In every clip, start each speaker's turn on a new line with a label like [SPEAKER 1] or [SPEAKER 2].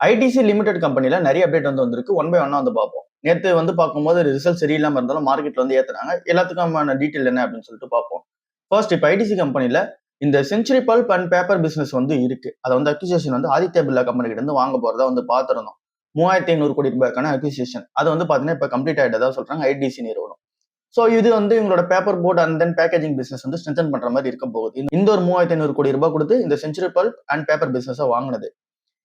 [SPEAKER 1] ITC limited கம்பெனில நிறைய update வந்திருக்கு. ஒன் பை ஒன்னா வந்து பார்ப்போம். நேத்து வந்து பார்க்கும்போது ரிசல்ட் சரியில்லாம இருந்தாலும் மார்க்கெட்ல வந்து ஏத்துனாங்க. எல்லாத்துக்குமான டீடைல் என்ன அப்படின்னு சொல்லிட்டு பார்ப்போம். ஃபர்ஸ்ட் இப்ப ஐடிசி கம்பெனில இந்த century bulb and paper business வந்து இருக்கு. அதை வந்து அக்யூசியேஷன் வந்து ஆதித்யா பிர்லா கம்பெனி கிட்ட இருந்து வாங்க போறதா வந்து பார்த்திருந்தோம். 3500 கோடி ரூபாய்க்கான அக்யூசியேஷன். அது வந்து பாத்தீங்கன்னா இப்ப கம்ப்ளீட் ஆயிட்டதா சொல்றாங்க ஐடிசி நிறுவனம். சோ இது வந்து இவங்களோட paper board and then packaging business வந்து ஸ்ட்ரென்தன் பண்ற மாதிரி இருக்க போகுது. இந்த ஒரு 3500 கோடி ரூபாய் கொடுத்து இந்த century bulb and paper business வாங்கினது.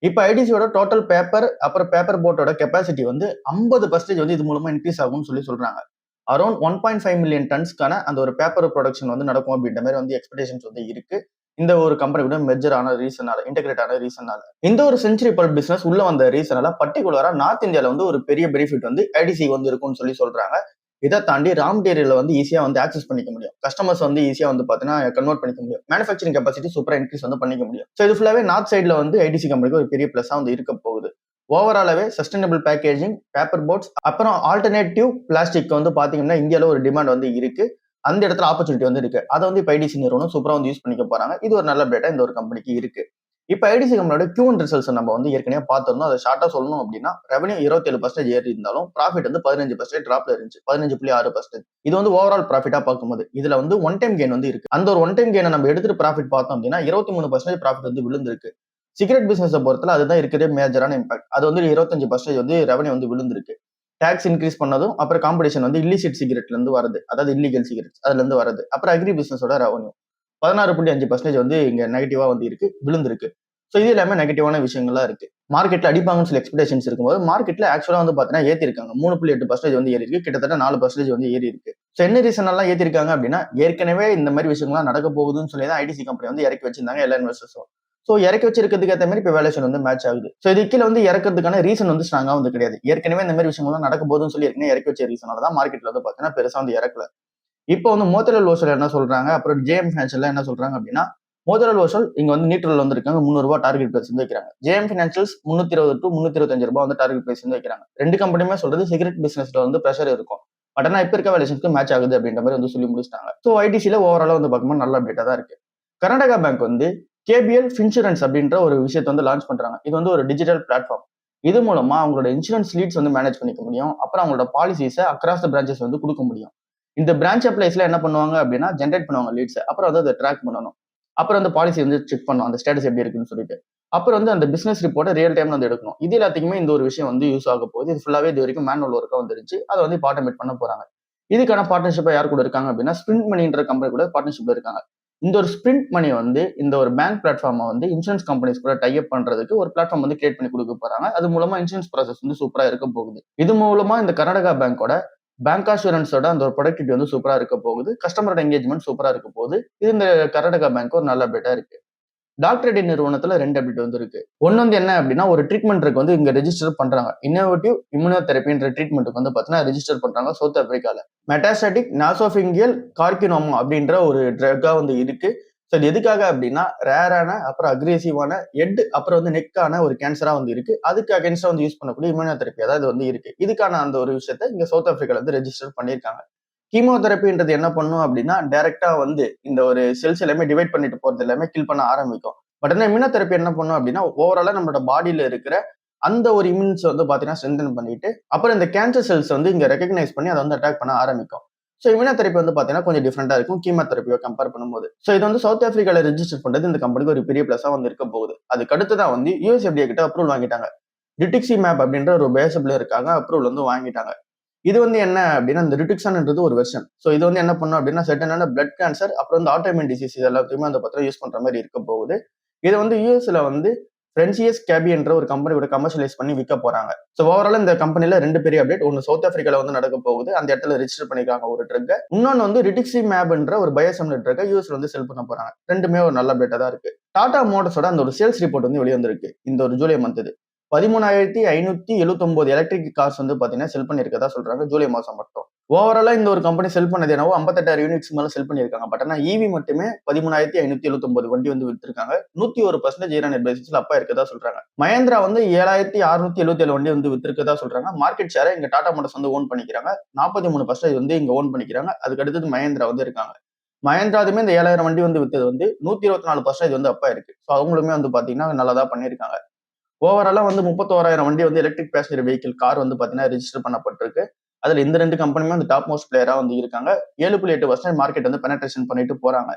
[SPEAKER 1] இப்ப ஐடிசியோட டோட்டல் பேப்பர் அப்புறம் பேப்பர் போட்டோட கெப்பாசிட்டி வந்து 50% வந்து இது மூலமா இன்க்ரீஸ் ஆகும்னு சொல்றாங்க. அரௌண்ட் 1.5 மில்லியன் டன்ஸ்க்கான அந்த ஒரு பேப்பர் ப்ரொடக்ஷன் வந்து நடக்கும் அப்படின்ற மாதிரி வந்து எக்ஸ்பெக்டேஷன்ஸ் வந்து இருக்கு. இந்த ஒரு கம்பெனி கூட மெர்ஜர் ஆன ரீசனால, இன்டெகிரேட் ஆன ரீசனால, இந்த ஒரு செஞ்சுரி பல்ப் பிசினஸ் உள்ள வந்த ரீசனால பர்டிகுலரா நார்த் இந்தியால வந்து ஒரு பெரிய பெனிஃபிட் வந்து ஐடிசி வந்து இருக்கும்னு சொல்றாங்க. இதை தாண்டி ரா மெட்டீரியல் வந்து ஈஸியா வந்து ஆக்சஸ் பண்ணிக்க முடியும். கஸ்டமர்ஸ் வந்து ஈஸியா வந்து பாத்தீங்கன்னா கன்வெர்ட் பண்ணிக்க முடியும். மேனுஃபேக்சரிங் கெப்பாசிட்டி சூப்பரா இன்க்ரீஸ் வந்து பண்ணிக்க முடியும். ஸோ இது ஃபுல்லாவே நார்த் சைட்ல வந்து ஐடிசி கம்பெனிக்கு ஒரு பெரிய பிளஸா வந்து இருக்க போகுது. ஓவராலாவே சஸ்டைனபிள் பேக்கேஜிங், பேப்பர் போர்ட்ஸ், அப்புறம் ஆல்டர்னேட்டிவ் பிளாஸ்டிக் வந்து பாத்தீங்கன்னா இந்தியால ஒரு டிமாண்ட் வந்து இருக்கு. அந்த இடத்துல ஆப்பர்ச்சுனிட்டி வந்து இருக்கு. அதை வந்து இப்ப ஐடிசி நிறுவனம் சூப்பரா வந்து யூஸ் பண்ணிக்க போறாங்க. இது ஒரு நல்ல டேட்டா இந்த ஒரு கம்பெனிக்கு இருக்கு. இப்ப ஐடிசி கம்பெனியோட Q1 ரிசல்ட்ஸ் நம்ம வந்து ஏற்கனவே பார்த்திருந்தோம். அதை ஷார்ட்டா சொல்லணும் அப்படின்னா ரெவன்யூ 27% ஏறி இருந்தாலும் ப்ராஃபிட் வந்து 15% டிராப்ல இருந்துச்சு. 15.6%. இது வந்து ஓவரால் ப்ராஃபிட்டா பார்க்கும்போது இதுல வந்து ஒன் டைம் கெயின் வந்து இருக்கு. அந்த ஒரு ஒன் டைம் கெயினை நம்ம எடுத்துட்டு ப்ராஃபிட் பார்த்தோம் அப்படின்னா 23% ப்ராஃபிட் வந்து விழுந்திருக்கு. சிகரெட் பிசினஸ் பொறுத்தல அதுதான் இருக்கிற மேஜரான இம்பாக்ட். அது வந்து 25% வந்து ரெவன்யூ வந்து விழுந்திருக்கு. டாக்ஸ் இன்க்ரீஸ் பண்ணதும் அப்புறம் காம்படிஷன் வந்து இல்லிசிட் சிகரெட்ல இருந்து வருது, அதாவது இல்லீகல் சிகரெட்ஸ் அதுல இருந்து வருது. அப்புறம் அக்ரி பிசினஸோட ரெவன்யூ 16.5% வந்து இங்க நெகட்டிவா வந்து இருக்கு, விழுந்திருக்கு. ஸோ இது எல்லாமே நெகட்டிவான விஷயங்களா இருக்கு. மார்க்கெட்ல அடிப்பாங்கன்னு சில எக்ஸ்பெக்டேஷன்ஸ் இருக்கும்போது மார்க்கெட்ல ஆக்சுவலா வந்து பாத்தீங்கன்னா ஏத்திருக்காங்க. 3.8% வந்து ஏறி இருக்கு, கிட்டத்தட்ட 4% வந்து ஏறி இருக்கு. ஸோ என்ன ரீசன் எல்லாம் ஏத்திருக்காங்க அப்படின்னா ஏற்கனவே இந்த மாதிரி விஷயங்கள்லாம் நடக்க போகுதுன்னு சொல்லி தான் ஐடிசி கம்பெனி வந்து இறக்கி வச்சிருந்தாங்க எல்லா இன்வெஸ்டர்ஸும். ஸோ இறக்கி வச்சிருக்கிறதுக்கு ஏற்ற மாதிரி இப்போ வேல்யூஷன் வந்து மேட்ச் ஆகுது. ஸோ இது கீழே வந்து இறக்கிறதுக்கான ரீசன் வந்து ஸ்ட்ராங்கா வந்து கிடையாது. ஏற்கனவே இந்த மாதிரி விஷயங்கள்லாம் நடக்க போகுதுன்னு சொல்லி ஏற்கனவே இறக்கி வச்ச ரீசனால தான் மார்க்கெட்ல வந்து பாத்தீங்கன்னா பெருசா வந்து இறக்கல. இப்போ வந்து மோதிலால் ஓசல் என்ன சொல்றாங்க, அப்புறம் ஜேஎம் ஃபினான்ஷியல் என்ன சொல்றாங்க அப்படின்னா மோதிலால் ஓசல் இங்க வந்து நியூட்ரல் வந்து இருக்காங்க, 300 ரூபாய் டார்கெட் பிரைஸ் வந்து வைக்கிறாங்க. ஜேஎம் ஃபினான்ஷியல்ஸ் 320 to 325 ரூபாய் வந்து டார்கெட் பிரைஸ் வந்து வைக்கிறாங்க. ரெண்டு கம்பெனியுமே சொல்றது சிகரெட் பிசினஸ்ல வந்து பிரஷர் இருக்கும். பட் ஆனா இப்ப இருக்க வேல்யூஷனுக்கு மேட்ச் ஆகுது அப்படின்ற மாதிரி வந்து சொல்லி முடிச்சிட்டாங்க. ஸோ ஐடிசியில ஓவராலா வந்து பார்க்கும்போது நல்ல அப்டேட்டா தான் இருக்கு. கர்நாடகா பேங்க் வந்து கேபிஎல் ஃபின்சூரன்ஸ் அப்படின்ற ஒரு விஷயத்தை வந்து லான்ச் பண்றாங்க. இது வந்து ஒரு டிஜிட்டல் பிளாட்ஃபார்ம். இது மூலமா அவங்களோட இன்சூரன்ஸ் லீட்ஸ் வந்து மேனேஜ் பண்ணிக்க முடியும். அப்புறம் அவங்களோட பாலிசிஸை அக்ராஸ் த பிரான்ச்சஸ் வந்து கொடுக்க முடியும். இந்த பிரான்ச் அப்ளைஸ்ல என்ன பண்ணுவாங்க அப்படின்னா ஜென்ரேட் பண்ணுவாங்க லீட்ஸ், அப்புறம் வந்து அதை ட்ராக் பண்ணணும். அப்புறம் அந்த பாலிசி வந்து செக் பண்ணணும், அந்த ஸ்டேட்டஸ் எப்படி இருக்குன்னு சொல்லிட்டு. அப்புறம் வந்து அந்த பிசினஸ் ரிப்போர்ட்டை ரியல் டைம்ல வந்து எடுக்கணும். இது எல்லாத்துக்குமே இந்த ஒரு விஷயம் வந்து யூஸ் ஆக போகுது. இது ஃபுல்லாவே இது வரைக்கும் மேனுவல் ஒர்க்கா வந்துருச்சு. அதை வந்து ஆட்டோமேட் பண்ண போறாங்க. இதுக்கான பார்ட்னர்ஷிப்பா யார் கூட இருக்காங்க அப்படின்னா ஸ்பிரிண்ட் மணின்ற கம்பெனி கூட பார்ட்னர்ஷிப்ல இருக்காங்க. இந்த ஒரு ஸ்பிரிண்ட் மணி வந்து இந்த ஒரு பேங்க் பிளாட்ஃபார்மை வந்து இன்சூரன்ஸ் கம்பெனிஸ் கூட டை அப் பண்றதுக்கு ஒரு பிளாட்ஃபார்ம் வந்து கிரியேட் பண்ணி கொடுக்க போறாங்க. அது மூலமா இன்சூரன்ஸ் ப்ராசஸ் வந்து சூப்பரா இருக்க போகுது. இது மூலமா இந்த கர்நாடகா பேங்கோட பேங்க் அஷூரன்ஸோட அந்த ஒரு ப்ரொடக்டிவிட்டி வந்து சூப்பரா இருக்க போகுது. கஸ்டமரோட எங்கேஜ்மெண்ட் சூப்பரா இருக்க போகுது. இது இந்த கர்நாடகா பேங்க் ஒரு நல்ல அப்டேட்டா இருக்கு. டாக்டர் ரெட்டி நிறுவனத்துல 2 அப்டேட் வந்து இருக்கு. ஒன்னு வந்து என்ன அப்படின்னா ஒரு ட்ரீட்மெண்ட் இருக்கு வந்து இங்க ரெஜிஸ்டர் பண்றாங்க. இன்னோவேட்டிவ் இம்யூனோதெரபின்ற ட்ரீட்மெண்ட்டுக்கு வந்து பாத்தீங்கன்னா ரெஜிஸ்டர் பண்றாங்க சவுத் ஆப்பிரிக்கால. மெட்டாஸ்டாட்டிக் நாசோஃபிங்கியல் கார்கினோமா அப்படின்ற ஒரு ட்ரக்கா வந்து இருக்கு. ஸோ இது எதுக்காக அப்படின்னா ரேரான அப்புறம் அக்ரெசிவான ஹெட் அப்புறம் வந்து நெக்கான ஒரு கேன்சரா வந்து இருக்கு. அதுக்கு அகேன்ஸ்டா வந்து யூஸ் பண்ணக்கூடிய இம்யூனோதெரபி அதாவது வந்து இருக்கு. இதுக்கான அந்த ஒரு விஷயத்த இங்க சவுத் ஆப்பிரிக்கால வந்து ரெஜிஸ்டர் பண்ணியிருக்காங்க. கீமோதெரபின்றது என்ன பண்ணும் அப்படின்னா டைரக்டா வந்து இந்த ஒரு செல்ஸ் எல்லாமே டிவைட் பண்ணிட்டு போறது எல்லாமே கில் பண்ண ஆரம்பிக்கும். பட் ஆனா இம்யூனோதெரபி என்ன பண்ணும் அப்படின்னா ஓவராலா நம்மளோட பாடியில இருக்கிற அந்த ஒரு இம்யூன்ஸ் வந்து பாத்தீங்கன்னா ஸ்ட்ரென்தன் பண்ணிட்டு அப்புறம் இந்த கேன்சர் செல்ஸ் வந்து இங்க ரெகக்னைஸ் பண்ணி அதை வந்து அட்டாக் பண்ண ஆரம்பிக்கும். ஸோ இம்யூனோதெரபி வந்து பாத்தீங்கன்னா கொஞ்சம் டிஃப்ரெண்டா இருக்கும் கீமோதெரபியை கம்பேர் பண்ணும்போது. ஸோ இது வந்து சவுத் ஆப்பிரிக்கால ரெஜிஸ்டர் பண்றது இந்த கம்பெனிக்கு ஒரு பெரிய பிளஸா வந்து இருக்க போகுது. அதுக்கு அடுத்துதான் வந்து யூஎஸ்எஃப்டிஏ கிட்ட அப்ரூவல் வாங்கிட்டாங்க. ரிடிக்ஸிமேப் அப்படின்ற ஒரு பேசப்ல இருக்காங்க, அப்ரூவல் வந்து வாங்கிட்டாங்க. இது வந்து என்ன அப்படின்னா இந்த ரிடிக்ஸான்ன்றது ஒரு வெர்ஷன். ஸோ இது வந்து என்ன பண்ணும் அப்படின்னா செர்டைனான பிளட் கேன்சர் அப்புறம் வந்து ஆட்டோமின் டிசீஸ் இது எல்லாத்தையுமே அந்த பத்திரம் யூஸ் பண்ற மாதிரி இருக்க போகுது. இது வந்து யூஎஸ்ல வந்து ஃப்ரென்சியஸ் கேபி என்ற ஒரு கம்பெனியோட கமர்ஷியலைஸ் பண்ணி விற்க போறாங்க. ஸோ ஓவரால் இந்த கம்பெனில 2 பெரிய அப்டேட். ஒன்னு சவுத் ஆப்பிரிக்கால வந்து நடக்க போகுது, அந்த இடத்துல ரெஜிஸ்டர் பண்ணிருக்காங்க ஒரு ட்ரக். இன்னொன்னு வந்து ரிடிக்ஸிமேப்ன்ற ஒரு பயோசிமிலர் ட்ரக் யூஎஸ்ல வந்து செல் பண்ண போறாங்க. ரெண்டுமே ஒரு நல்ல அப்டேட்டா தான் இருக்கு. டாடா மோட்டர்ஸோட அந்த ஒரு சேல்ஸ் ரிப்போர்ட் வந்து வெளியே வந்திருக்கு இந்த ஒரு ஜூலை மந்த். 13,579 எலக்ட்ரிக் கார்ஸ் வந்து பாத்தீங்கன்னா செல் பண்ணிருக்கதா சொல்றாங்க ஜூலை மாசம் மட்டும். ஓவராலா இந்த ஒரு கம்பெனி செல் பண்ணது என்னவோ 58,000 யூனிட்ஸ் மேல செல் பண்ணிருக்காங்க. பட் ஆனா ஈவி மட்டுமே 13,579 வண்டி வந்து வித்திருக்காங்க. 101% இயர் ஆன் இயர் பேசிஸ்ல அப்பா இருக்கதா சொல்றாங்க. மஹேந்திரா வந்து 7,677 வண்டி வந்து வித்திருக்கதா சொல்றாங்க. மார்க்கெட் ஷேரை இங்க டாடா மோட்டர்ஸ் வந்து ஓன் பண்ணிக்கிறாங்க. 43% வந்து இங்க ஓன் பண்ணிக்கிறாங்க. அதுக்கு அடுத்தது மஹேந்திரா வந்து இருக்காங்க. மஹேந்திராதுமே இந்த 7,000 வண்டி வந்து வித்தது வந்து 124% வந்து அப்பா இருக்கு. ஸோ அவங்களுமே வந்து பாத்தீங்கன்னா நல்லதா பண்ணிருக்காங்க. ஓவராலா வந்து 31,000 வண்டி வந்து எலக்ட்ரிக் பேசஞ்சர் வெஹிக்கிள் கார் வந்து பாத்தீங்கன்னா ரிஜிஸ்டர் பண்ணப்பட்டிருக்கு. அதுல இந்த 2 கம்பெனியுமே வந்து டாப் மோஸ்ட் பிளேயரா வந்து இருக்காங்க. 7.8% மார்க்கெட் வந்து பெனட்ரேஷன் பண்ணிட்டு போறாங்க.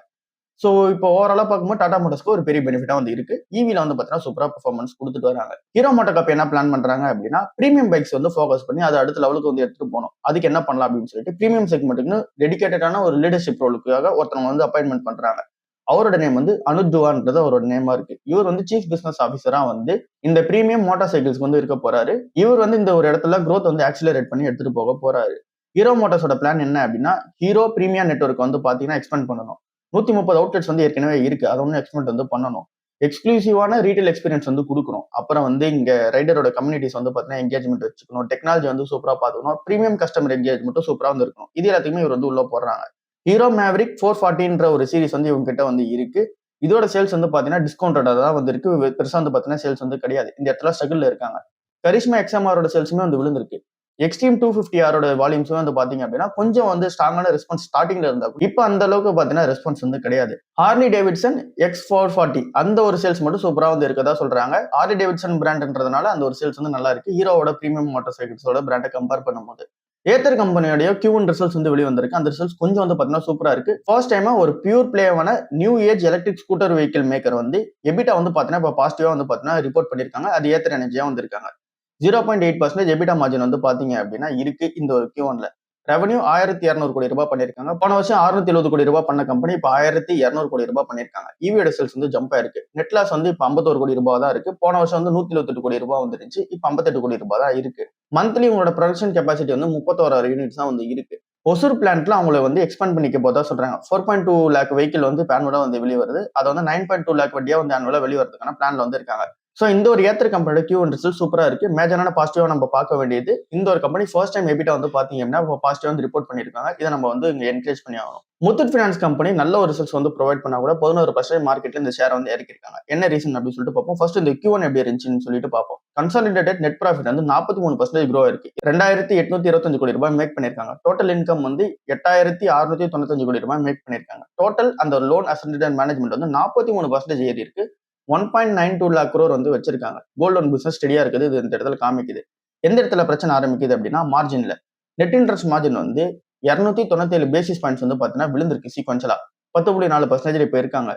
[SPEAKER 1] ஸோ இப்போ ஓவராலா பார்க்கும்போது டாடா மோட்டார்ஸ்க்கு ஒரு பெரிய பெனிஃபிட்டா வந்து இருக்கு. ஈவில வந்து பாத்தீங்கன்னா சூப்பரா பெர்ஃபார்மன்ஸ் குடுத்துட்டு வராங்க. ஹீரோ மோட்டோகார்ப் என்ன பிளான் பண்றாங்க அப்படின்னா, பிரீமியம் பைக்ஸ் வந்து ஃபோக்கஸ் பண்ணி அத அடுத்த லெவலுக்கு வந்து எடுத்துட்டு போணும். அதுக்கு என்ன பண்ணலாம் அப்படின்னு சொல்லிட்டு பிரீமியம் செக்மெண்ட்க்குன்னு டெடிகேட்டடான ஒரு லீடர்ஷிப் ரோலுக்காக ஒருத்தவங்க வந்து அப்பாயின்ட்மென்ட் பண்றாங்க. அவரோட நேம் வந்து அனுஜ் துவான்ன்றது அவரோட நேமா இருக்கு. இவர் வந்து சீஃப் பிசினஸ் ஆஃபீஸரா வந்து இந்த பிரீமியம் மோட்டார் சைக்கிள்ஸ்க்கு வந்து இருக்க போறாரு. இவர் வந்து இந்த ஒரு இடத்துல growth வந்து ஆக்ஸிலரேட் பண்ணி எடுத்துட்டு போக போறாரு. ஹீரோ மோட்டார்ஸோட பிளான் என்ன அப்படின்னா, ஹீரோ பிரீமியம் நெட்வொர்க் வந்து பாத்தீங்கன்னா எக்ஸ்பேண்ட் பண்ணணும். 130 அவுட்லெட்ஸ் வந்து ஏற்கனவே இருக்கு. அத ஒன்னும் எக்ஸ்பேண்ட் வந்து பண்ணணும். எக்ஸ்க்ளூசிவான ரீட்டைல் எக்ஸ்பீரியன்ஸ் வந்து குடுக்கணும். அப்புறம் வந்து இங்க ரைடரோட கம்யூனிட்டிஸ் வந்து பாத்தீங்கன்னா என்கேஜ்மெண்ட் வச்சுக்கணும். டெக்னாலஜி வந்து சூப்பரா பாத்துக்கணும். பிரீமியம் கஸ்டமர் என்கேஜ்மெண்ட்டும் சூப்பரா வந்து இருக்கணும். இது எல்லாத்தையுமே இவர் வந்து உள்ள போடுறாங்க. ஹீரோ மேவரிக் 440ன்ற ஒரு சீரிஸ் வந்து இவங்க கிட்ட வந்து இருக்கு. இதோட சேல்ஸ் வந்து பாத்தீங்கன்னா டிஸ்கவுண்டடா தான் வந்து இருக்கு. பெருசா வந்து பாத்தீங்கன்னா சேல்ஸ் வந்து கிடையாது. இந்த இடத்துல ஸ்ட்ரகிள்ல இருக்காங்க. கரிஷ்மா எக்ஸ்எம்ஆரோட சேல்ஸுமே வந்து விழுந்திருக்கு. எக்ஸ்ட்ரீம் 250 வால்யூம்ஸுமே வந்து பாத்தீங்க அப்படின்னா கொஞ்சம் வந்து ஸ்ட்ராங்கான ரெஸ்பான்ஸ் ஸ்டார்டிங்ல இருந்தா இப்ப அந்த அளவுக்கு பாத்தீங்கன்னா ரெஸ்பான்ஸ் வந்து கிடையாது. ஹார்லி டேவிட்சன் X440 அந்த ஒரு சேல்ஸ் மட்டும் சூப்பரா வந்து இருக்கதா சொல்றாங்க. ஹார்லி டேவிட்சன் பிராண்ட்ன்றதுனால அந்த ஒரு சேல்ஸ் வந்து நல்லா இருக்கு. ஹீரோவோட பிரீமியம் மோட்டார் சைக்கிள்ஸோட பிராண்டை கம்பேர் பண்ணும்போது. ஏத்தர் கம்பெனியோட Q1 ரிசல்ட்ஸ் வந்து வெளிய வந்திருக்கு. அந்த ரிசல்ட்ஸ் கொஞ்சம் வந்து பாத்தீங்கன்னா சூப்பரா இருக்கு. ஃபர்ஸ்ட் டைமா ஒரு பியூர் பிளேவான new age electric scooter vehicle maker வந்து எபிட்டா வந்து பாத்தீங்கன்னா இப்ப பாசிட்டிவா வந்து பாத்தீங்கன்னா ரிப்போர்ட் பண்ணிருக்காங்க. அது ஏத்தர் எனர்ஜியா வந்திருக்காங்க. 0.8% எபிட்டா மார்ஜின் வந்து பாத்தீங்க அப்படின்னா இருக்கு இந்த ஒரு Q1ல. ரெவன்யூ 1200 கோடி ரூபாய் பண்ணிருக்காங்க. போன வருஷம் 670 கோடி ரூபாய் பண்ண கம்பெனி இப்ப 1200 கோடி ரூபாய் பண்ணிருக்காங்க. ஈவியோட சேல்ஸ் வந்து ஜம்ப் ஆயிருக்கு. நெட் லாஸ் வந்து இப்ப 51 கோடி ரூபாய் தான் இருக்கு. போன வருஷம் வந்து 128 கோடி ரூபாய் வந்துருச்சு. இப்ப 58 கோடி ரூபாய் தான் இருக்கு. மந்த்லி உங்களோட ப்ரொடக்ஷன் கெபாசிட்டி வந்து 31,000 யூனிட்ஸ் தான் வந்து இருக்கு. ஒசூர் பிளான்ட்ல அவங்களை வந்து எக்ஸ்பேண்ட் பண்ணிக்க போதா சொல்றாங்க. 4.2 லேக் வெஹிக்கிள் வந்து ஆனுவலா வந்து வெளியே வருது. அதை வந்து 9.2 லேக் வட்டியா வந்து ஆனுவலா வெளியே வரதுக்கான பிளான்ல வந்து இருக்காங்க. சோ இந்த ஒரு ஏத்தர் கம்பெனியோட Q1 ரிசல்ட் சூப்பரா இருக்கு. மேஜரான பாசிட்டிவா நம்ம பார்க்க வேண்டியது இந்த ஒரு கம்பெனி ஃபர்ஸ்ட் டைம் எபிட்டா வந்து பாத்தீங்க அப்படின்னா பாசிட்டிவா வந்து ரிப்போர்ட் பண்ணிருக்காங்க. இதை நம்ம வந்து இங்க என்கரேஜ் பண்ணி ஆகணும். முத்தூட் ஃபினான்ஸ் கம்பெனி நல்ல ஒரு ரிசல்ட்ஸ் வந்து ப்ரொவைட் பண்ணா கூட 11% மார்க்கெட்ல இந்த ஷேர் வந்து இறக்கிருக்காங்க. என்ன ரீசன் அப்படின்னு சொல்லிட்டு பார்ப்போம். ஃபர்ஸ்ட் இந்த Q1 எப்படி இருந்துச்சுன்னு சொல்லிட்டு பார்ப்போம். கன்சாலிடேட்டட் நெட் ப்ராஃபிட் வந்து 43% க்ரோ இருக்கு. 2825 கோடி ரூபாய் மேக் பண்ணிருக்காங்க. டோட்டல் இன்கம் வந்து 8695 கோடி ரூபாய் மேக் பண்ணிருக்காங்க. டோட்டல் அந்த லோன் அசெட் அண்ட் மேனேஜ்மெண்ட் வந்து 43% ஏறி இருக்கு. 1.92 லேக் crore வந்து வச்சிருக்காங்க. கோல்ட் லோன் பிசினஸ் ஸ்டெடியா இருக்குது. இது இந்த இடத்துல காமிக்குது. எந்த இடத்துல பிரச்சனை ஆரம்பிக்குது அப்படின்னா மார்ஜின்ல. நெட் இன்ட்ரெஸ்ட் மார்ஜின் வந்து 297 பேசிஸ் பாயிண்ட்ஸ் வந்து பாத்தீங்கன்னா விழுந்திருக்கு சீக்வன்ஷலா. 10.4% இப்ப இருக்காங்க.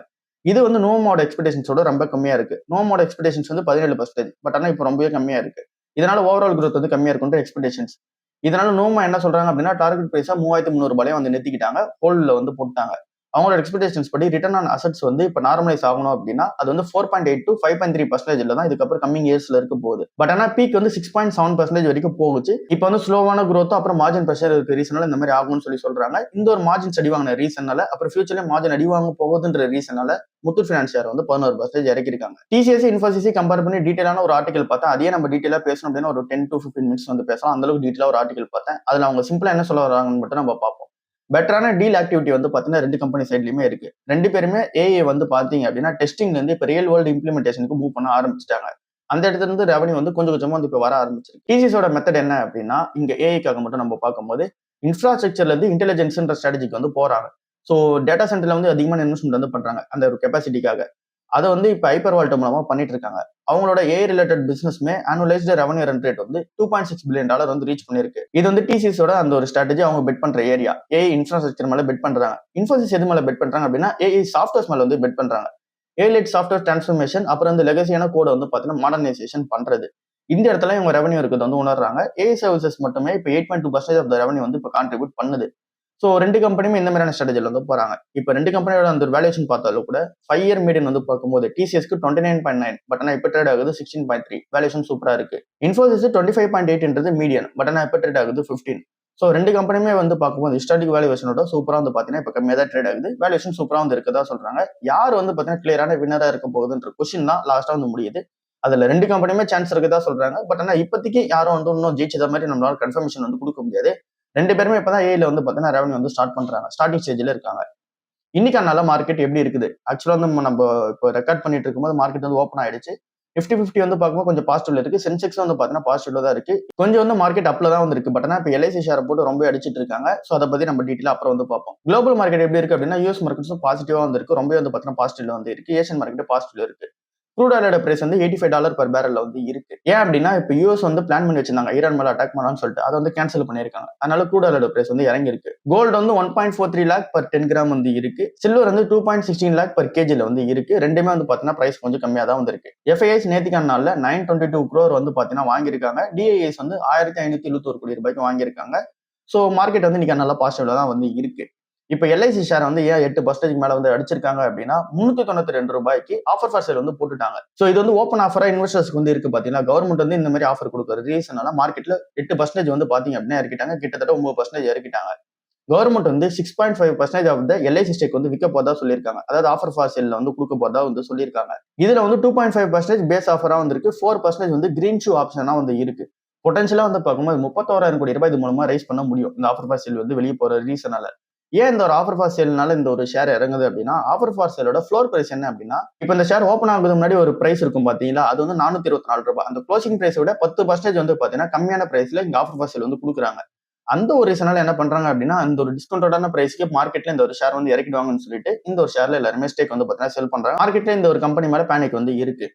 [SPEAKER 1] இது வந்து நோமோட எக்ஸ்பெக்டேஷன்ஸோட ரொம்ப கம்மியா இருக்கு. நோமோட எக்ஸ்பெக்டேஷன்ஸ் வந்து 17%. பட் ஆனா இப்ப ரொம்பவே கம்மியா இருக்கு. இதனால ஓவரால் growth வந்து கம்மியா இருக்குன்ற எக்ஸ்பெக்டேஷன்ஸ். இதனால நோமோ என்ன சொல்றாங்க அப்படின்னா டார்கெட் பிரைஸா 3300 வந்து நிறுத்திக்கிட்டாங்க. ஹோல்ட்ல வந்து போட்டாங்க. அவங்களோட எக்ஸ்பெக்டேஷன்ஸ் படி ரிட்டர்ன் ஆன் அசெட்ஸ் வந்து இப்ப நார்மலைஸ் ஆகணும் அப்படின்னா அது வந்து 4.8 to 5.3% தான் இதுக்கப்புறம் கம்மிங் இயர்ஸ்ல இருக்க போகுது. பட் ஆனா பீக் வந்து 6.7% வரைக்கும் போகுச்சு. இப்ப வந்து ஸ்லோவான growth அப்புறம் மார்ஜின் பிரஷர் இருக்கு ரீசனால இந்த மாதிரி ஆகும்னு சொல்லி சொல்றாங்க. இந்த ஒரு மார்ஜின்ஸ் அடி வாங்கின ரீசனால அப்புறம் ஃபியூச்சர்ல மார்ஜின் அடி வாங்க போகுதுன்ற ரீசனால முத்தூட் ஃபினான்ஸ் ஷேர் வந்து 11% இறக்கிருக்காங்க. டிசிஎஸ் இன்ஃபோசிஸ் கம்பேர் பண்ணி டீடைலான ஒரு ஆர்டிகல் பார்த்தா அதே நம்ம டீடைலா பேசணும் அப்படின்னா ஒரு 10 to 15 மினிட்ஸ் வந்து பேசலாம். அந்த அளவுக்கு டீடைலா ஒரு ஆர்டிகல் பார்த்தேன். அதுல அவங்க சிம்பிளா என்ன சொல்ல வராங்கன்னு மட்டும் நம்ம பார்ப்போம். பெட்டரான டீல் ஆக்டிவிட்டி வந்து பாத்தீங்கன்னா 2 கம்பெனி சைட்லயுமே இருக்கு. 2 பேருமே ஏஐ வந்து பாத்தீங்க அப்படின்னா டெஸ்டிங்ல இருந்து இப்ப ரியல் வேர்ல்டு இம்ப்ளிமெண்டேஷனுக்கு மூவ் பண்ண ஆரம்பிச்சிட்டாங்க. அந்த இடத்துல இருந்து ரெவன்யூ வந்து கொஞ்சம் கொஞ்சமா வந்து இப்ப வர ஆரம்பிச்சிருக்கு. டிசிஎஸோட மெத்தட் என்ன அப்படின்னா இங்க ஏஐக்காக மட்டும் நம்ம பார்க்கும்போது இன்ஃப்ராஸ்ட்ரக்சர்ல இருந்து இன்டெலிஜென்ஸ்ன்ற ஸ்ட்ராட்டஜிக்கு வந்து போறாங்க. ஸோ டேட்டா சென்டர்ல வந்து அதிகமான இன்வெஸ்ட்மெண்ட் வந்து பண்றாங்க அந்த ஒரு கெப்பாசிட்டிக்காக. அதை வந்து இப்ப ஹைப்பர் வால்ட் மூலமா பண்ணிட்டு இருக்காங்க. அவங்களோட ஏஐ ரிலேட்டட் பிசினஸ்மே ஆனுவலைஸ்டு ரெவன்யூ ரன் ரேட் வந்து $2.6 பில்லியன் வந்து ரீச் பண்ணிருக்கு. இது வந்து டிசிஎஸோட அந்த ஒரு ஸ்ட்ராட்டஜி அவங்க பெட் பண்ற ஏரியா. ஏஐ இன்ஃப்ராஸ்ட்ரக்சர் மேல பெட் பண்றாங்க. இன்ஃபோசிஸ் எது மேல பெட் பண்றாங்க அப்படின்னா ஏஐ சாஃப்ட்வேர்ஸ் மேல வந்து பெட் பண்றாங்க. ஏஐ சாஃப்ட்வேர் டிரான்ஸ்ஃபர்மேஷன் அப்புறம் இந்த லெகசியான கோட வந்து பாத்தீங்கன்னா மாடர்னைசேஷன் பண்றது. இந்த இடத்துல இவங்க ரெவன்யூ இருக்குது வந்து உணர்றாங்க. ஏஐ சர்வீசஸ் மட்டுமே இப்ப 8.2% ஆஃப் த ரெவன்யூ வந்து இப்ப கான்ட்ரிபியூட் பண்ணுது. ஸோ 2 கம்பெனியுமே இந்த மாதிரியான ஸ்ட்ராட்டஜில வந்து போறாங்க. இப்ப 2 கம்பெனியோட அந்த வேல்யூஷன் பார்த்தாலும் கூட 5 இயர் மீடியன் வந்து பார்க்கும்போது டிசிஎஸ்க்கு 29.9 பட் ஆனா இப்ப ட்ரேட் ஆகுது 16.3 வேல்யூஷன் சூப்பரா இருக்கு. இன்ஃபோசிஸ் 25.8ன்றது மீடியன் பட் ஆனா இப்ப ட்ரேட் ஆகுது 15. ஸோ 2 கம்பெனியுமே வந்து பார்க்கும்போது ஹிஸ்டாரிக் வேல்யூவேஷனோட சூப்பரா வந்து பாத்தீங்கன்னா இப்ப கம்மியா தான் ட்ரேட் ஆகுது. வேல்யூஷன் சூப்பரா வந்து இருக்கதா சொல்றாங்க. யார் வந்து பாத்தீங்கன்னா கிளியரான வின்னரா இருக்க போகுதுன்ற கொஸ்டின் தான் லாஸ்டா வந்து முடியுது. அதுல 2 கம்பெனியுமே சான்ஸ் இருக்குதா சொல்றாங்க. பட் ஆனா இப்போதைக்கு யாரும் வந்து இன்னும் ஜெயிச்சத மாதிரி நம்மளால கன்ஃபர்மேஷன் வந்து கொடுக்க முடியாது. 2 பேருமே இப்பதான் ஏஐல வந்து பாத்தீங்கன்னா ரெவன்யூ வந்து ஸ்டார்ட் பண்றாங்க. ஸ்டார்டிங் ஸ்டேஜ்ல இருக்காங்க. இன்னைக்கான நல்ல மார்க்கெட் எப்படி இருக்குது? ஆக்சுவலா வந்து நம்ம இப்போ ரெக்கார்ட் பண்ணிட்டு இருக்கும்போது மார்க்கெட் வந்து ஓப்பன் ஆயிடுச்சு. 50-50 வந்து பார்க்கும்போது கொஞ்சம் பாசிட்டிவ்ல இருக்கு. சென்செக்ஸ் வந்து பாத்தீங்கன்னா பாசிட்டிவ்ல தான் இருக்கு. கொஞ்சம் வந்து மார்க்கெட் அப்ல தான் வந்து இருக்கு. பட் ஆனா இப்போ எல்ஐசி ஷேர் போட்டு ரொம்ப அடிச்சிட்டு இருக்காங்க. சோ அதை பத்தி நம்ம டீடைலா அப்புறம் வந்து பார்ப்போம். குளோபல் மார்க்கெட் எப்படி இருக்கு அப்படின்னா யூஎஸ் மார்க்கெட்ஸும் பாசிட்டிவா வந்து இருக்கு. ரொம்ப வந்து பாத்தீங்கன்னா பாசிட்டிவ்ல வந்து இருக்கு. ஏஷியன் மார்க்கெட் பாசிட்டிவ்ல இருக்கு. க்ரூட் ஆயிலோட பிரைஸ் வந்து $85 per barrel வந்து இருக்கு. ஏன் அப்படின்னா இப்ப யூஎஸ் வந்து பிளான் பண்ணி வச்சிருந்தாங்க ஈரான் மேல அட்டாக் பண்ணலாம்னு சொல்லிட்டு அதை வந்து கேன்சல் பண்ணிருக்காங்க. அதனால க்ரூட் ஆயிலோட பிரைஸ் வந்து இறங்கி இருக்கு. கோல்டு வந்து 1.43 lakh per 10 கிராம் வந்து இருக்கு. சில்வர் வந்து 2.16 lakh per kg வந்து இருக்கு. ரெண்டுமே வந்து பாத்தீங்கன்னா பிரைஸ் கொஞ்சம் கம்மியா தான் வந்து இருக்கு. FIIs நேத்திக்கான நாள்ல 922 crore வந்து பாத்தீங்கன்னா வாங்கியிருக்காங்க. DIIs வந்து 1571 கோடி ரூபாய்க்கு வாங்கியிருக்காங்க. சோ மார்க்கெட் வந்து இன்னைக்கு நல்லா பாசிட்டிவ்ல தான் வந்து இருக்கு. இப்ப எல்ஐசி ஷேர் வந்து ஏன் 8% மேல வந்து அடிச்சிருக்காங்க அப்படின்னா 392 ரூபாய்க்கு ஆஃபர் ஃபார் சேல் வந்து போட்டுட்டாங்க. சோ இது வந்து ஓப்பன் ஆஃபரா இன்வெஸ்டர்ஸ்க்கு வந்து இருக்கு பாத்தீங்கன்னா கவர்மெண்ட் வந்து இந்த மாதிரி ஆஃபர் கொடுக்குற ரீசனால மார்க்கெட்ல 8% வந்து பாத்தீங்க அப்படின்னா இறக்கிட்டாங்க. கிட்டத்தட்ட 9% இறக்கிட்டாங்க. கவர்மெண்ட் வந்து 6.5% ஆஃப் த எல்ஐசி ஸ்டேக் வந்து விற்க போதா சொல்லியிருக்காங்க. அதாவது ஆஃபர் ஃபார் சேல்ல வந்து கொடுக்க போதா வந்து சொல்லியிருக்காங்க. இதுல வந்து 2.5% பேஸ் ஆஃபரா வந்து இருக்கு. 4% வந்து கிரீன் ஷூ ஆப்ஷனா வந்து இருக்கு. பொட்டன்ஷியலா வந்து பார்க்கும்போது 31,000 கோடி ரூபாய் இது மூலமா ரைஸ் பண்ண முடியும். இந்த ஆஃபர் ஃபார் சேல் வந்து வெளியே போற ரீசனால. ஏன் இந்த ஒரு ஆஃபர் ஃபார் சேல்னால இந்த ஒரு ஷேர் இறங்குது அப்படின்னா ஆஃபர் ஃபார் சேலோட ஃப்ளோர் பிரைஸ் என்ன அப்படின்னா இப்போ இந்த ஷேர் ஓப்பன் ஆகுது முன்னாடி ஒரு பிரைஸ் இருக்கும் பாத்தீங்களா அது வந்து 424 ரூபாய். அந்த க்ளோசிங் பிரைஸ் விட 10% வந்து பாத்தீங்கன்னா கம்மியான பிரைஸ்ல இங்க ஆஃபர் ஃபார் சேல் வந்து கொடுக்குறாங்க. அந்த ஒரு ரீசனால என்ன பண்றாங்க அப்படின்னா இந்த ஒரு டிஸ்கவுண்டடான பிரைஸ்க்கு மார்க்கெட்ல இந்த ஒரு ஷேர் வந்து இறக்கிடுவாங்கன்னு சொல்லிட்டு இந்த ஒரு ஷேர்ல எல்லாருமே ஸ்டேக் வந்து பாத்தீங்கன்னா செல் பண்றாங்க. மார்க்கெட்ல இந்த ஒரு கம்பெனி மேல பேனிக் வந்து இருக்கு.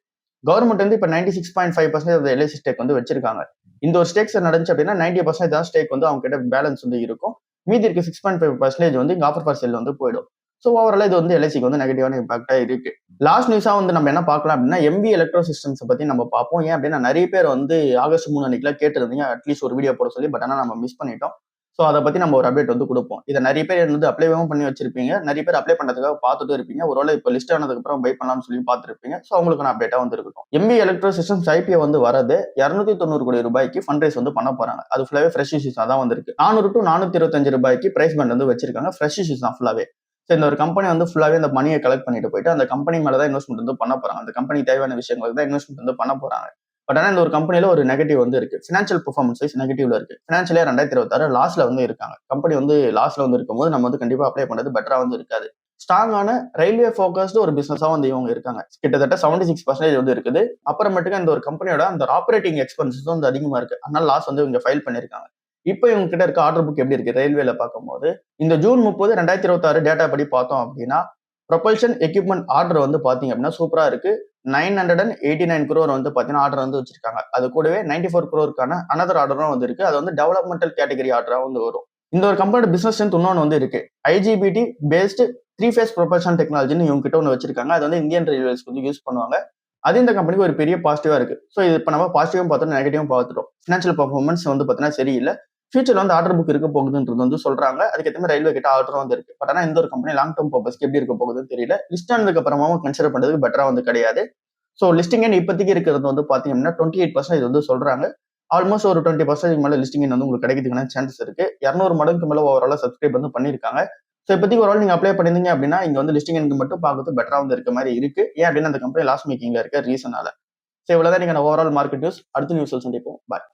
[SPEAKER 1] கவர்மெண்ட் வந்து இப்ப 96.5% எல்ஐசி ஸ்டேக் வந்து வச்சிருக்காங்க. இந்த ஒரு ஸ்டேக்ஸ் நடந்துச்சு அப்படின்னா 90% தான் ஸ்டேக் வந்து அவங்க கிட்ட பேலன்ஸ் வந்து இருக்கும். மீதி இருக்க 6.5% வந்து இங்க ஆஃபர் ஃபார் சேல் வந்து போயிடும். ஸோ ஓவரால் இது வந்து எல்ஐசிக்கு வந்து நெகட்டிவான இம்பாக்டா இருக்கு. லாஸ்ட் நியூஸா வந்து நம்ம என்ன பார்க்கலாம் அப்படின்னா எம்பி எலக்ட்ரோ சிஸ்டம்ஸ் பத்தி நம்ம பார்ப்போம். ஏன் அப்படின்னா நிறைய பேர் வந்து ஆகஸ்ட் 3 அன்னைக்குலாம் கேட்டிருந்தீங்க அட்லீஸ்ட் ஒரு வீடியோ போட சொல்லி. பட் ஆனால் நம்ம மிஸ் பண்ணிட்டோம். ஸோ அதை பத்தி நம்ம ஒரு அப்டேட் வந்து கொடுப்போம். இதை நிறைய பேர் வந்து அப்ளைவும் பண்ணி வச்சிருப்பீங்க. நிறைய பேர் அப்ளை பண்றதுக்காக பார்த்துட்டு இருப்பீங்க. ஒருவேளை இப்போ லிஸ்ட் ஆனதுக்கு அப்புறம் பை பண்ணலாம்னு சொல்லி பார்த்துருப்பீங்க. ஸோ அவங்களுக்கான அப்டேட்டா வந்து இருக்கட்டும். எம்பி எலக்ட்ரோ சிஸ்டம்ஸ் ஐபிஓ வந்து வரது 290 கோடி ரூபாய்க்கு ஃபண்ட் ரைஸ் வந்து பண்ண போறாங்க. அது ஃபுல்லாவே ஃப்ரெஷ் இஷ்யூஸ் தான் வந்திருக்கு. 400 to 425 ரூபாய்க்கு பிரைஸ் பேண்ட் வந்து வச்சிருக்காங்க. ஃப்ரெஷ் இஷ்யூஸ் தான் ஃபுல்லாவே. ஸோ இந்த ஒரு கம்பெனி வந்து ஃபுல்லாவே அந்த மணியை கலெக்ட் பண்ணிட்டு போயிட்டு அந்த கம்பெனி மேலதான் இன்வெஸ்ட்மெண்ட் வந்து பண்ண போறாங்க. அந்த கம்பெனி தேவையான விஷயங்களுக்கு தான் இன்வெஸ்ட்மெண்ட் வந்து பண்ண போறாங்க. பட் ஆனால் இந்த ஒரு கம்பெனில ஒரு நெகட்டிவ் வந்து இருக்கு. ஃபினான்ஷியல் பெர்ஃபார்மன்ஸ் வைஸ் நெகட்டிவ்ல இருக்கு. ஃபினான்ஷியலே 2026 லாஸ்ல வந்து இருக்காங்க. கம்பெனி வந்து லாஸ்ல வந்து இருக்கும்போது நம்ம வந்து கண்டிப்பா அப்ளை பண்றது பெட்டரா வந்து இருக்காது. ஸ்ட்ராங்கான ரயில்வே ஃபோக்கஸ்டு ஒரு பிசினஸா வந்து இவங்க இருக்காங்க. கிட்டத்தட்ட 76% வந்து இருக்குது. அப்புறமேட்டுக்கு இந்த ஒரு கம்பெனியோட அந்த ஆப்பரேட்டிங் எக்ஸ்பென்சஸ் வந்து அதிகமா இருக்கு. அதனால லாஸ் வந்து இவங்க ஃபைல் பண்ணிருக்காங்க. இப்போ இவங்க கிட்ட இருக்க ஆர்டர் புக் எப்படி இருக்கு ரயில்வேல பார்க்கும்போது இந்த ஜூன் 30, 2026 டேட்டா படி பார்த்தோம் அப்படின்னா ப்ரொபல்ஷன் எக்யூப்மெண்ட் ஆர்டர் வந்து பாத்தீங்க அப்படின்னா சூப்பரா இருக்கு. 989 crore வந்து பாத்தீங்கன்னா ஆர்டர் வந்து வச்சிருக்காங்க. அது கூடவே 94 crore அனதர் ஆர்டரும் வந்து இருக்கு. அது வந்து டெவலப்மெண்டல் கேட்டகரி ஆர்டரா வந்து வரும். இந்த ஒரு கம்பெனியோட பிசினஸ் ஸ்ட்ரென்த் இன்னொன்று வந்து இருக்கு. IGBT பேஸ்டு 3-phase ப்ரொபல்ஷன் டெக்னாலஜின்னு இவங்க கிட்ட ஒன்று வச்சிருக்காங்க. அது வந்து இந்தியன் ரயில்வேஸ்க்கு வந்து யூஸ் பண்ணுவாங்க. அது இந்த கம்பெனிக்கு ஒரு பெரிய பாசிட்டிவா இருக்கு. ஸோ இது இப்போ நம்ம பாசிட்டிவும் பார்த்துட்டோம், நெகட்டிவும் பார்த்துட்டோம். ஃபினான்ஷியல் பர்ஃபார்மன்ஸ் வந்து பார்த்தீங்கன்னா சரியில்லை. ஃபியூச்சர்ல வந்து ஆர்டர் புக் இருக்க போகுதுன்றது வந்து சொல்றாங்க. அதுக்கேற்ற மாதிரி ரயில்வே கிட்ட ஆர்டரும் வந்து இருக்கு. பட் ஆனால் இந்த ஒரு கம்பெனி லாங் டர்ம் பர்பஸ்க்கு எப்படி இருக்க போகுதுன்னு தெரியல. லிஸ்ட் ஆனதுக்கு அப்புறமாவும் கன்சிடர் பண்றதுக்கு பெட்டரா வந்து கிடையாது. ஸோ லிஸ்டிங் எண் இப்போதைக்கு இருக்கிறது வந்து பாத்தீங்கன்னா 28% இது வந்து சொல்றாங்க. ஆல்மோஸ்ட் ஒரு 20% மேல லிஸ்டிங் எண் வந்து உங்களுக்கு கிடைக்கிறதுக்கான சான்சஸ் இருக்கு. 200 மடங்கு மேல ஓவராலா சப்ஸ்கிரைப் வந்து பண்ணிருக்காங்க. ஸோ இப்போதைக்கு ஒரு நீங்க அப்ளை பண்ணிருந்தீங்க அப்படின்னா இங்க வந்து லிஸ்டிங் எண்க்கு மட்டும் பார்க்கறது பெட்டரா வந்து இருக்க மாதிரி இருக்கு. ஏன் அப்படின்னா அந்த கம்பெனி லாஸ் மேக்கிங்ல இருக்க ரீசனால. ஸோ இவ்வளவுதான் நீங்க ஓவரால் மார்க்கெட் நியூஸ். அடுத்த நியூஸ்ல சந்திப்போம். பாய்.